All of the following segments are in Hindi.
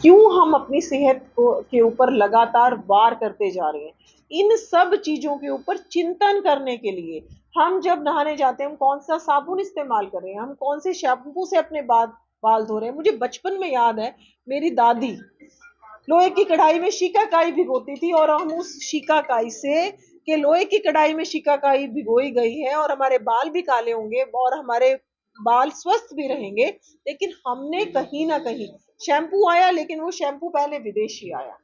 क्यों हम अपनी सेहत को के ऊपर लगातार वार करते जा रहे हैं। इन सब चीज़ों के ऊपर चिंतन करने के लिए हम जब नहाने जाते हैं, हम कौन सा साबुन इस्तेमाल कर रहे हैं, हम कौन से शैम्पू से अपने बाल धो रहे हैं। मुझे बचपन में याद है, मेरी दादी लोहे की कढ़ाई में शिकाकाई भिगोती थी और हम उस शिकाकाई से कि लोहे की कढ़ाई में शिकाकाई भिगोई गई है और हमारे बाल भी काले होंगे और हमारे बाल स्वस्थ भी रहेंगे। लेकिन हमने कहीं ना कहीं शैम्पू आया, लेकिन वो शैम्पू पहले विदेशी आया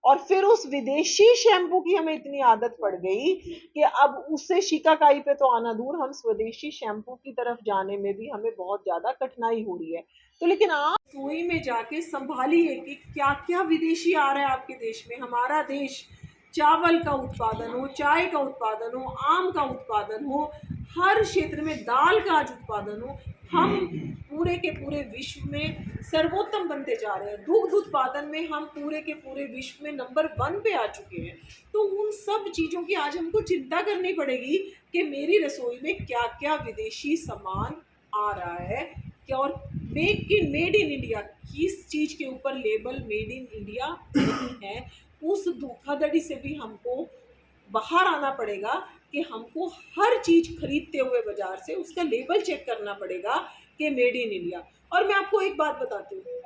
और फिर उस विदेशी शैम्पू की हमें इतनी आदत पड़ गई कि अब उससे शिकाकाई पे तो आना दूर, हम स्वदेशी शैम्पू की तरफ जाने में भी हमें बहुत ज्यादा कठिनाई हो रही है। तो लेकिन आप रसोई में जाके संभालिए कि क्या क्या विदेशी आ रहा है आपके देश में। हमारा देश चावल का उत्पादन हो, चाय का उत्पादन हो, आम का उत्पादन हो, हर क्षेत्र में दाल का आज उत्पादन हो, हम पूरे के पूरे विश्व में सर्वोत्तम बनते जा रहे हैं। दुग्ध उत्पादन में हम पूरे के पूरे विश्व में नंबर 1 पे आ चुके हैं। तो उन सब चीज़ों की आज हमको चिंता करनी पड़ेगी कि मेरी रसोई में क्या क्या विदेशी सामान आ रहा है क्या, और मेड इन इंडिया किस चीज़ के ऊपर लेबल मेड इन इंडिया नहीं है। उस धोखाधड़ी से भी हमको बाहर आना पड़ेगा कि हमको हर चीज़ खरीदते हुए बाजार से उसका लेबल चेक करना पड़ेगा कि मेड इन इंडिया। और मैं आपको एक बात बताती हूँ,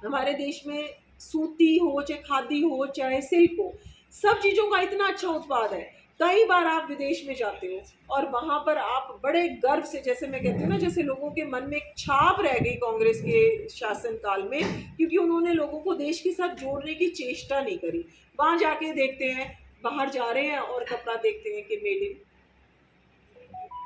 हमारे देश में सूती हो चाहे खादी हो चाहे सिल्क हो, सब चीज़ों का इतना अच्छा उत्पाद है। कई बार आप विदेश में जाते हो और वहाँ पर आप बड़े गर्व से, जैसे मैं कहती हूँ ना, जैसे लोगों के मन में एक छाप रह गई कांग्रेस के शासन काल में, क्योंकि उन्होंने लोगों को देश के साथ जोड़ने की चेष्टा नहीं करी। वहाँ जाके देखते हैं, बाहर जा रहे हैं और कपड़ा देखते हैं कि मेड इन,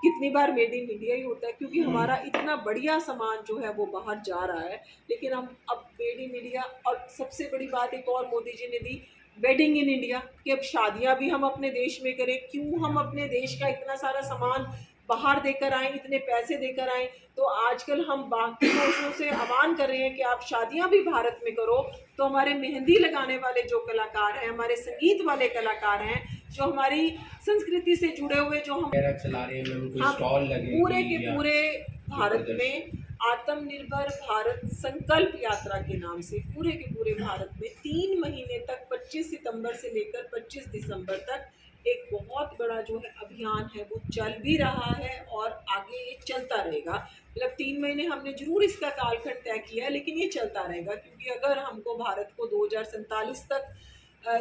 कितनी बार मेड इन इंडिया ही होता है, क्योंकि हमारा इतना बढ़िया सामान जो है वो बाहर जा रहा है। लेकिन हम अब मेड इन इंडिया, और सबसे बड़ी बात एक और मोदी जी ने दी, वेडिंग इन इंडिया, कि अब शादियां भी हम अपने देश में करें। क्यों हम अपने देश का इतना सारा सामान बाहर देकर आए, इतने पैसे देकर आए। तो आजकल हम बाकी देशों से आह्वान कर रहे हैं कि आप शादियां भी भारत में करो। तो हमारे मेहंदी लगाने वाले जो कलाकार हैं, हमारे संगीत वाले कलाकार हैं, जो हमारी संस्कृति से जुड़े हुए, जो हम चला रहे हैं, हम स्टॉल लगे पूरे के पूरे भारत में आत्मनिर्भर भारत संकल्प यात्रा के नाम से पूरे के पूरे भारत में 3 महीने तक 25 सितंबर से लेकर 25 दिसंबर तक एक बहुत बड़ा जो है अभियान है वो चल भी रहा है और आगे ये चलता रहेगा। मतलब 3 महीने हमने जरूर इसका कालखंड तय किया है, लेकिन ये चलता रहेगा, क्योंकि अगर हमको भारत को 2047 तक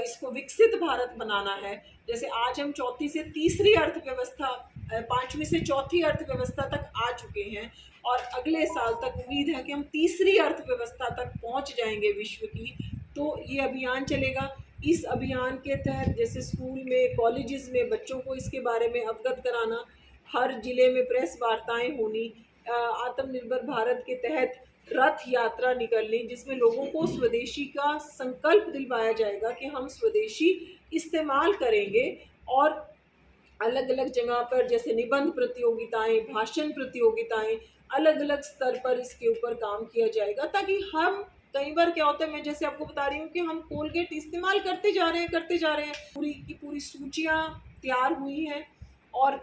इसको विकसित भारत बनाना है। जैसे आज हम चौथी से तीसरी अर्थव्यवस्था, पांचवी से चौथी अर्थव्यवस्था तक आ चुके हैं और अगले साल तक उम्मीद है कि हम तीसरी अर्थव्यवस्था तक पहुंच जाएंगे विश्व की। तो ये अभियान चलेगा। इस अभियान के तहत जैसे स्कूल में, कॉलेजेस में बच्चों को इसके बारे में अवगत कराना, हर जिले में प्रेस वार्ताएं होनी, आत्मनिर्भर भारत के तहत रथ यात्रा निकलनी, जिसमें लोगों को स्वदेशी का संकल्प दिलवाया जाएगा कि हम स्वदेशी इस्तेमाल करेंगे। और अलग अलग जगह पर जैसे निबंध प्रतियोगिताएं, भाषण प्रतियोगिताएं, अलग अलग स्तर पर इसके ऊपर काम किया जाएगा, ताकि हम, कई बार क्या होता है, मैं जैसे आपको बता रही हूँ कि हम कोलगेट इस्तेमाल करते जा रहे हैं, पूरी की पूरी सूचियाँ तैयार हुई हैं और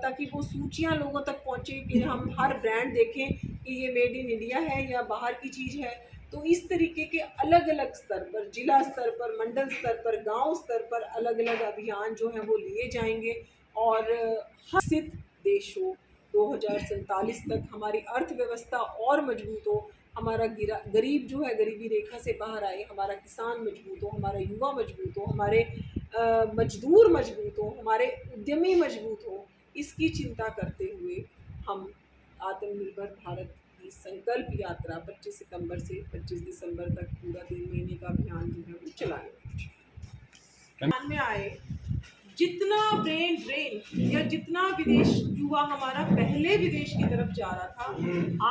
ताकि वो सूचियाँ लोगों तक पहुँचे कि हम हर ब्रांड देखें कि ये मेड इन इंडिया है या बाहर की चीज़ है। तो इस तरीके के अलग अलग स्तर पर, जिला स्तर पर, मंडल स्तर पर, गांव स्तर पर अलग अलग अभियान जो हैं वो लिए जाएंगे और विकसित देश हो 2047 तक, हमारी अर्थव्यवस्था और मजबूत हो, हमारा गरीब जो है गरीबी रेखा से बाहर आए, हमारा किसान मजबूत हो, हमारा युवा मजबूत हो, हमारे मजदूर मजबूत हो, हमारे उद्यमी मजबूत हो। इसकी चिंता करते हुए हम आत्मनिर्भर भारत की संकल्प यात्रा 25 सितंबर से 25 दिसंबर तक पूरा 3 महीने का अभियान जो है वो चलाएंगे। में आए जितना ब्रेन ड्रेन या जितना विदेश युवा हमारा पहले विदेश की तरफ जा रहा था,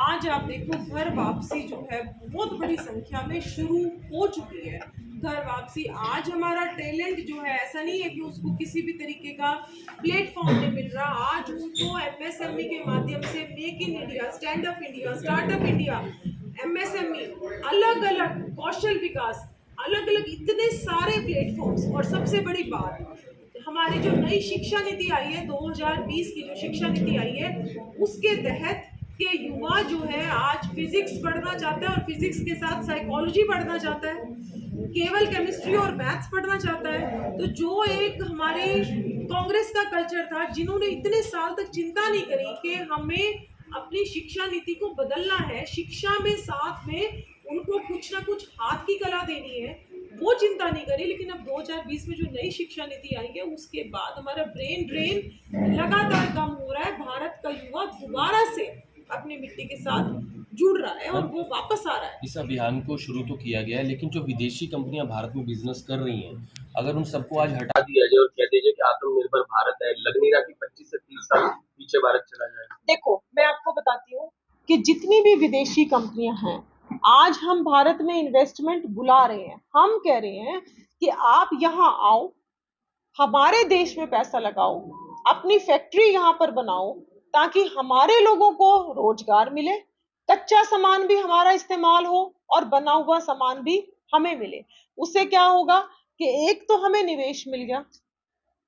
आज आप देखो घर वापसी जो है बहुत बड़ी संख्या में शुरू हो चुकी है। घर वापसी, आज हमारा टैलेंट जो है, ऐसा नहीं है कि उसको किसी भी तरीके का प्लेटफॉर्म नहीं मिल रहा। आज उनको एमएसएमई के माध्यम से make in India, stand up India, startup India, MSME, अलग अलग कौशल विकास, अलग अलग इतने सारे प्लेटफॉर्म्स। और सबसे बड़ी बात, हमारी जो नई शिक्षा नीति आई है 2020 की, जो शिक्षा नीति आई है उसके तहत कि युवा जो है आज फिजिक्स पढ़ना चाहता है और फिजिक्स के साथ साइकोलॉजी पढ़ना चाहता है, केवल केमिस्ट्री और मैथ्स पढ़ना चाहता है। तो जो एक हमारे कांग्रेस का कल्चर था, जिन्होंने इतने साल तक चिंता नहीं करी कि हमें अपनी शिक्षा नीति को बदलना है, शिक्षा में साथ में उनको कुछ ना कुछ हाथ की कला देनी है, वो चिंता नहीं करी। लेकिन अब 2020 में जो नई शिक्षा नीति आई है, उसके बाद हमारा ब्रेन ड्रेन लगातार कम हो रहा है। भारत का युवा दोबारा से अपनी मिट्टी के साथ जुड़ रहा है और वो वापस आ रहा है। इस अभियान को शुरू तो किया गया है, लेकिन जो विदेशी कंपनियां भारत में बिजनेस कर रही हैं, अगर उन सबको आज हटा दिया जाए और कह दिया जाए कि आत्मनिर्भर भारत है, लग नहीं रहा कि 25 से 30 साल पीछे भारत चला जाए। देखो, मैं आपको बताती हूँ कि जितनी भी विदेशी कंपनियां हैं, आज हम भारत में इन्वेस्टमेंट बुला रहे हैं। हम कह रहे हैं कि आप यहाँ आओ, हमारे देश में पैसा लगाओ, अपनी फैक्ट्री यहाँ पर बनाओ, ताकि हमारे लोगों को रोजगार मिले, कच्चा सामान भी हमारा इस्तेमाल हो और बना हुआ सामान भी हमें मिले। उससे क्या होगा कि एक तो हमें निवेश मिल गया,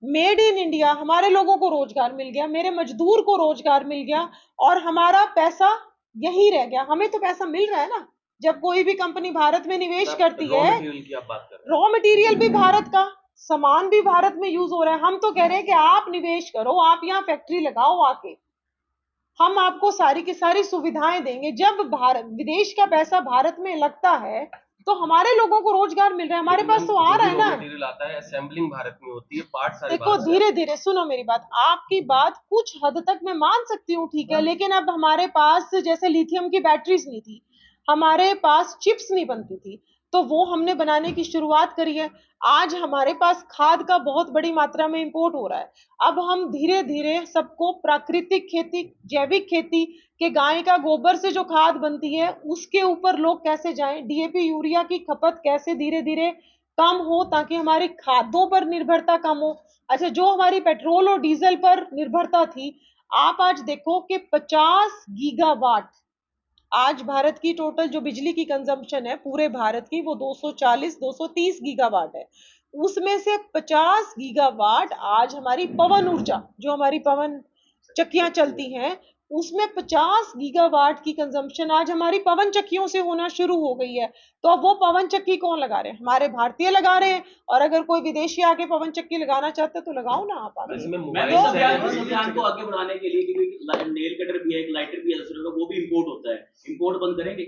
मेड इन इंडिया, हमारे लोगों को रोजगार मिल गया, मेरे मजदूर को रोजगार मिल गया और हमारा पैसा यही रह गया। हमें तो पैसा मिल रहा है ना, जब कोई भी कंपनी भारत में निवेश करती है। रॉ मटेरियल भी भारत का, सामान भी भारत में यूज हो रहा है। हम तो कह रहे हैं कि आप निवेश करो, आप यहाँ फैक्ट्री लगाओ आके, हम आपको सारी की सारी सुविधाएं देंगे। जब भारत विदेश का पैसा भारत में लगता है तो हमारे लोगों को रोजगार मिल रहा है, हमारे पास तो आ रहा है ना। मटेरियल आता है, असेंबलिंग भारत में होती है, पार्ट सारे देखो, धीरे धीरे सुनो मेरी बात, आपकी बात कुछ हद तक मैं मान सकती हूँ, ठीक है, लेकिन अब हमारे पास जैसे लिथियम की बैटरीज नहीं थी, हमारे पास चिप्स नहीं बनती थी, तो वो हमने बनाने की शुरुआत करी है। आज हमारे पास खाद का बहुत बड़ी मात्रा में इंपोर्ट हो रहा है। अब हम धीरे धीरे सबको प्राकृतिक खेती, जैविक खेती के, गाय का गोबर से जो खाद बनती है उसके ऊपर लोग कैसे जाएं, डीएपी यूरिया की खपत कैसे धीरे धीरे कम हो, ताकि हमारी खादों पर निर्भरता कम हो। अच्छा, जो हमारी पेट्रोल और डीजल पर निर्भरता थी, आप आज देखो कि 50 गीगावाट, आज भारत की टोटल जो बिजली की कंजम्पशन है पूरे भारत की, वो 240-230 गीगावाट है। उसमें से 50 गीगावाट आज हमारी पवन ऊर्जा, जो हमारी पवन चक्कियां चलती हैं, उसमें 50 गीगावाट की कंजम्पशन आज हमारी पवन चक्कियों से होना शुरू हो गई है। तो अब वो पवन चक्की कौन लगा रहे हैं? हमारे भारतीय लगा रहे हैं। और अगर कोई विदेशी आके पवन चक्की लगाना चाहते तो लगाओ ना आप आगे। इस अभियान को आगे बढ़ाने के लिए क्योंकि नेल कटर भी है, एक लाइटर भी है, वो भी इंपोर्ट होता है, इंपोर्ट बंद करेंगे?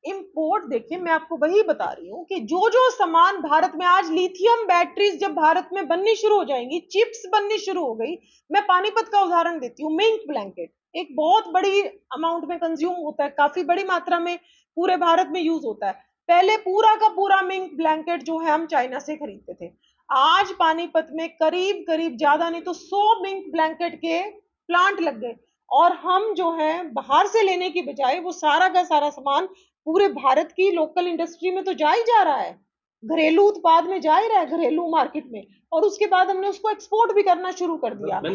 इंपोर्ट, देखिए मैं आपको वही बता रही हूँ कि जो जो सामान भारत में आज, लिथियम बैटरीज जब भारत में बननी शुरू हो जाएंगी, चिप्स बननी शुरू हो गई। मैं पानीपत का उदाहरण देती हूँ। मिंक ब्लैंकेट एक बहुत बड़ी अमाउंट में कंज्यूम होता है, काफी बड़ी मात्रा में पूरे भारत में यूज होता है। पहले पूरा का पूरा मिंक ब्लैंकेट जो है हम चाइना से खरीदते थे। आज पानीपत में करीब करीब, ज्यादा नहीं तो 100 मिंक ब्लैंकेट के प्लांट लग गए, और हम जो है बाहर से लेने की बजाय वो सारा का सारा सामान पूरे भारत की लोकल इंडस्ट्री में तो जा ही जा रहा है, घरेलू उत्पाद में जा ही रहा है, घरेलू मार्केट में, और उसके बाद हमने उसको एक्सपोर्ट भी करना शुरू कर दिया। मैं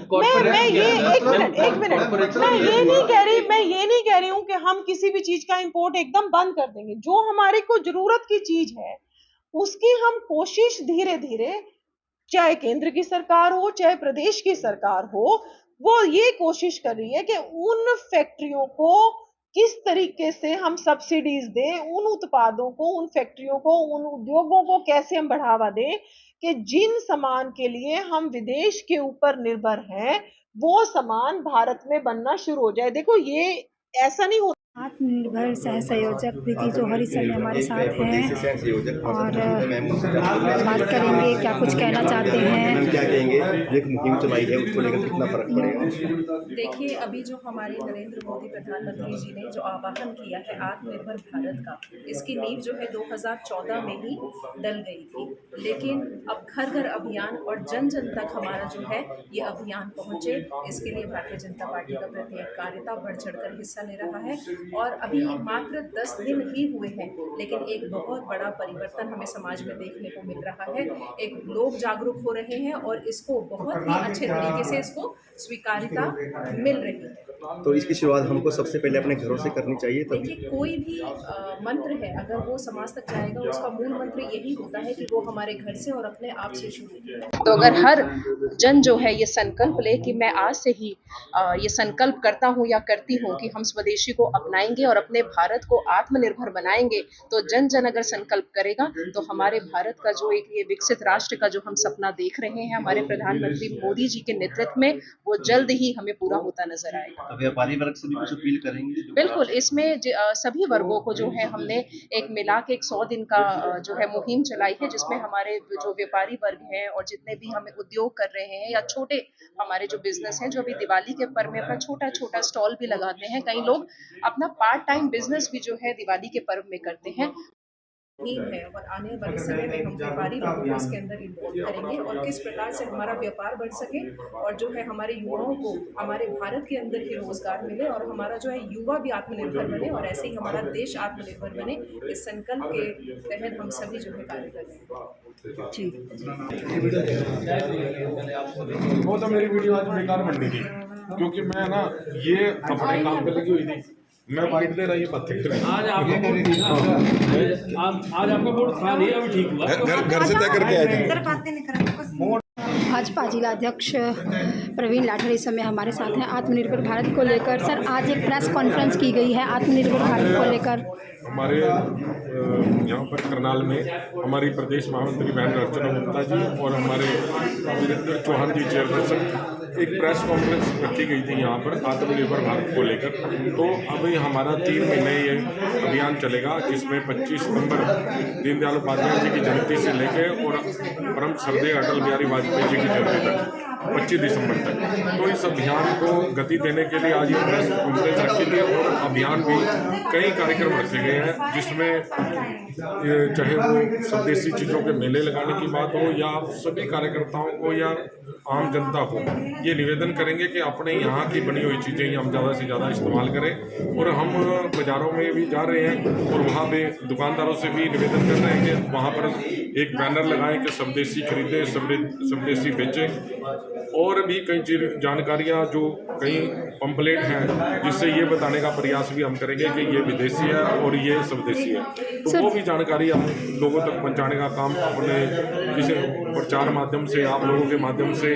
ये एक मिनट मैं ये नहीं कह रही हूँ कि हम किसी भी चीज का इंपोर्ट एकदम बंद कर देंगे। जो हमारे को जरूरत की चीज है उसकी हम कोशिश धीरे धीरे, चाहे केंद्र की सरकार हो चाहे प्रदेश की सरकार हो, वो ये कोशिश कर रही है कि उन फैक्ट्रियों को किस तरीके से हम सब्सिडीज दें, उन उत्पादों को, उन फैक्ट्रियों को, उन उद्योगों को कैसे हम बढ़ावा दें कि जिन सामान के लिए हम विदेश के ऊपर निर्भर हैं वो सामान भारत में बनना शुरू हो जाए। देखो, ये ऐसा नहीं होता। आत्मनिर्भर सह संयोजक प्रीति जौहरी सर ने हमारे साथ हैं और बात करेंगे क्या कुछ कहना चाहते हैं। क्या कहेंगे, एक मुहिम चलाई है उसको लेकर कितना फर्क पड़ेगा? देखिए, अभी जो हमारे नरेंद्र मोदी प्रधानमंत्री जी ने जो आह्वान किया है आत्मनिर्भर भारत का, इसकी नींव जो है 2014 में ही डल गई थी, लेकिन अब घर घर अभियान और जन जन तक हमारा जो है ये अभियान पहुंचे, इसके लिए भारतीय जनता पार्टी का प्रत्येक कार्यकर्ता बढ़ चढ़कर हिस्सा ले रहा है। और अभी मात्र 10 दिन ही हुए हैं, लेकिन एक बहुत बड़ा परिवर्तन हमें समाज में देखने को मिल रहा है। एक लोग जागरूक हो रहे हैं और इसको बहुत ही अच्छे तरीके से इसको स्वीकार्यता मिल रही है। तो इसकी शुरुआत हमको सबसे पहले अपने घरों से करनी चाहिए। तभी देखिए, कोई भी मंत्र है, अगर वो समाज तक जाएगा, उसका मूल मंत्र यही होता है कि वो हमारे घर से और अपने आप से शुरू हो। तो अगर हर जन जो है ये संकल्प ले कि मैं आज से ही ये संकल्प करता हूँ या करती हूँ कि हम स्वदेशी को अपनाएंगे और अपने भारत को आत्मनिर्भर बनाएंगे, तो जन जन अगर संकल्प करेगा तो हमारे भारत का जो एक ये विकसित राष्ट्र का जो हम सपना देख रहे हैं हमारे प्रधानमंत्री मोदी जी के नेतृत्व में, वो जल्द ही हमें पूरा होता नजर आएगा। व्यापारी वर्ग से भी कुछ अपील करेंगे? बिल्कुल, इसमें सभी वर्गों को जो है हमने एक मिला के एक 100 दिन का जो है मुहिम चलाई है, जिसमें हमारे जो व्यापारी वर्ग हैं और जितने भी हमें उद्योग कर रहे हैं या छोटे हमारे जो बिजनेस हैं, जो अभी दिवाली के पर्व में अपना छोटा-छोटा स्टॉल भी लगाते हैं, कई लोग अपना पार्ट टाइम बिजनेस भी जो है दिवाली के पर्व में करते हैं। है और आने वाले समय में हम व्यापारी लोगों को इसके अंदर इन्वॉल्व करेंगे और किस प्रकार से हमारा व्यापार बढ़ सके और जो है हमारे युवाओं को हमारे भारत के अंदर ही रोजगार मिले और हमारा जो है युवा भी आत्मनिर्भर बने और ऐसे ही हमारा देश आत्मनिर्भर बने। इस संकल्प के तहत हम सभी जो है कार्य कर रहे हैं। जी वो तो मेरी वीडियो आज बेकार बननी थी, क्योंकि मैं ना ये अपने काम पे लगी हुई थी, मैं वाइट दे रहा ये पत्थर आज आपका बोर्ड था नहीं, अभी ठीक हुआ। घर से तय करके आए थे। भाजपा जिलाध्यक्ष प्रवीण लाठर इस समय हमारे साथ हैं आत्मनिर्भर भारत को लेकर। सर, आज एक प्रेस कॉन्फ्रेंस की गई है आत्मनिर्भर भारत को लेकर। हमारे यहाँ पर करनाल में हमारी प्रदेश महामंत्री बहन अर्चना गुप्ता जी और हमारे वीरेंद्र चौहान जी चेयरपर्सन एक प्रेस कॉन्फ्रेंस रखी गई थी यहाँ पर आत्मनिर्भर भारत को लेकर। तो अभी हमारा 3 महीने ये अभियान चलेगा, जिसमें 25 सितंबर दीनदयाल उपाध्याय जी की जयंती से लेकर और परम श्रद्धेय अटल बिहारी वाजपेयी जी की जयंती तक 25 दिसंबर तक। तो इस अभियान को गति देने के लिए आज ये प्रेस कॉन्फ्रेंस रखी गई और अभियान भी कई कार्यक्रम रखे गए हैं, जिसमें चाहे वो स्वदेशी चीज़ों के मेले लगाने की बात हो या सभी कार्यकर्ताओं को या आम जनता को ये निवेदन करेंगे कि अपने यहाँ की बनी हुई चीज़ें हम ज़्यादा से ज़्यादा इस्तेमाल करें। और हम बाज़ारों में भी जा रहे हैं और वहाँ पे दुकानदारों से भी निवेदन कर रहे हैं कि वहाँ पर एक बैनर लगाएं कि स्वदेशी खरीदें, स्वदेशी बेचें। और भी कई जानकारियाँ जो कई पंपलेट हैं, जिससे ये बताने का प्रयास भी हम करेंगे कि ये विदेशी है और ये स्वदेशी है। तो वो भी जानकारी हम लोगों तक पहुंचाने का काम अपने किसी प्रचार माध्यम से, आप लोगों के माध्यम से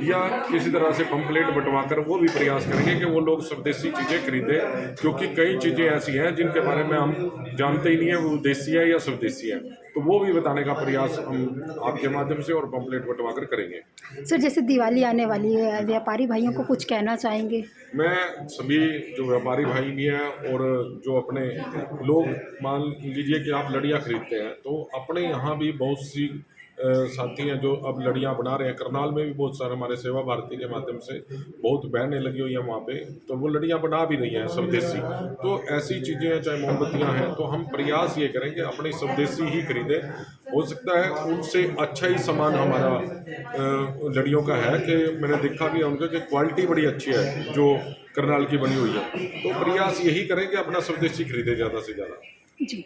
या किसी तरह से पंपलेट बंटवाकर वो भी प्रयास करेंगे कि वो लोग स्वदेशी चीज़ें खरीदें, क्योंकि कई चीज़ें ऐसी हैं जिनके बारे में हम जानते ही नहीं है वो देसी है या स्वदेशी है। तो वो भी बताने का प्रयास हम आपके माध्यम से और पंपलेट बंटवाकर करेंगे। सर, जैसे दिवाली आने वाली है, व्यापारी भाइयों को कुछ कहना चाहेंगे? मैं सभी जो व्यापारी भाई भी हैं और जो अपने लोग, मान लीजिए कि आप लड़ियाँ खरीदते हैं, तो अपने यहाँ भी बहुत सी साथी हैं जो अब लड़ियाँ बना रहे हैं। करनाल में भी बहुत सारे हमारे सेवा भारती के माध्यम से बहुत बहनें लगी हुई हैं वहाँ पे, तो वो लड़ियाँ बना भी रही हैं स्वदेशी। तो ऐसी चीज़ें हैं, चाहे मोमबत्तियाँ हैं, तो हम प्रयास ये करें कि अपनी स्वदेशी ही खरीदें। हो सकता है उनसे अच्छा ही सामान हमारा लड़ियों का है, कि मैंने देखा भी है उनका कि क्वालिटी बड़ी अच्छी है जो करनाल की बनी हुई है। तो प्रयास यही करें कि अपना स्वदेशी खरीदें ज़्यादा से ज़्यादा। जी।